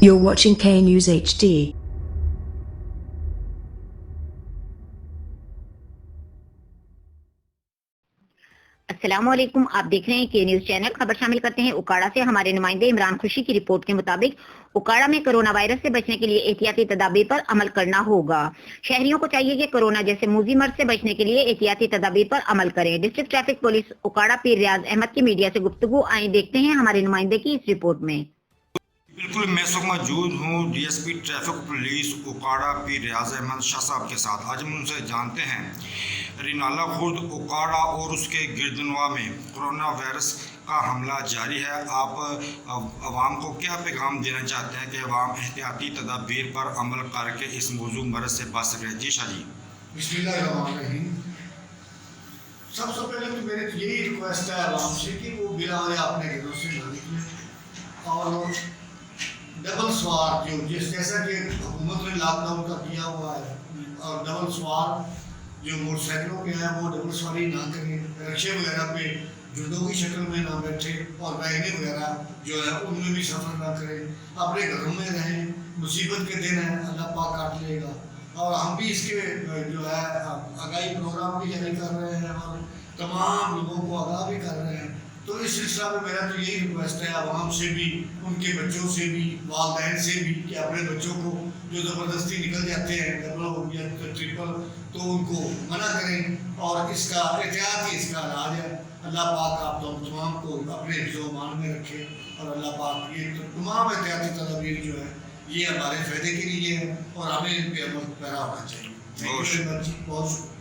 You're watching K News HD. السلام علیکم، آپ دیکھ رہے ہیں کے نیوز چینل۔ خبر شامل کرتے ہیں اوکاڑہ سے۔ ہمارے نمائندے عمران خوشی کی رپورٹ کے مطابق اوکاڑہ میں کرونا وائرس سے بچنے کے لیے احتیاطی تدابیر پر عمل کرنا ہوگا۔ شہریوں کو چاہیے کہ کورونا جیسے موذی مرض سے بچنے کے لیے احتیاطی تدابیر پر عمل کریں۔ District traffic police Okara Pir Riaz Ahmad کی میڈیا سے گفتگو، آئیں دیکھتے ہیں ہمارے نمائندے کی اس رپورٹ میں۔ بالکل، میں اس وقت موجود ہوں D S P traffic police Okara Pir Riaz Ahmad Shah sahib کے ساتھ۔ آج ہم ان سے جانتے ہیں رینالہ خورد اوکاڑہ اور اس کے گردنواں میں کرونا وائرس کا حملہ جاری ہے۔ آپ عوام کو کیا پیغام دینا چاہتے ہیں کہ عوام احتیاطی تدابیر پر عمل کر کے اس موضوع مرض سے بچ سکے؟ جی شاہ جی۔ بسم اللہ الرحمن الرحیم۔ سب سے پہلے تو میری یہی ریکویسٹ ہے عوام سے کہ وہ بلا وجہ اپنے گھروں سے نہ نکلیں، اور ڈبل سوار جیسا کہ حکومت نے لاک ڈاؤن کا کیا ہوا ہے، اور ڈبل سوار جو موٹر سائیکلوں پہ ہیں وہ ڈبل سواری نہ کریں، رکشے وغیرہ پہ جردوں کی شکل میں نہ بیٹھے، اور ویگنیں وغیرہ جو ہے ان میں بھی سفر نہ کریں، اپنے گھروں میں رہیں۔ مصیبت کے دن ہیں، اللہ پاک کاٹ لے گا، اور ہم بھی اس کے جو ہے آگاہی پروگرام بھی جاری کر رہے ہیں اور تمام لوگوں کو آگاہ بھی کر رہے ہیں۔ تو اس سلسلہ میں میرا تو یہی ریکویسٹ ہے عوام سے بھی، ان کے بچوں سے بھی، والدین سے بھی، کہ اپنے بچوں کو جو زبردستی نکل جاتے ہیں ڈبل یا ٹرپل، تو ان کو منع کریں، اور اس کا احتیاطی اس کا علاج ہے۔ اللہ پاک آپ تمام کو اپنے حفظ و امان میں رکھے، اور اللہ پاک یہ تمام احتیاطی تدابیر جو ہے یہ ہمارے فائدے کے لیے ہے، اور ہمیں ان پہ عمل پیرا ہونا چاہیے۔ بہت شکریہ۔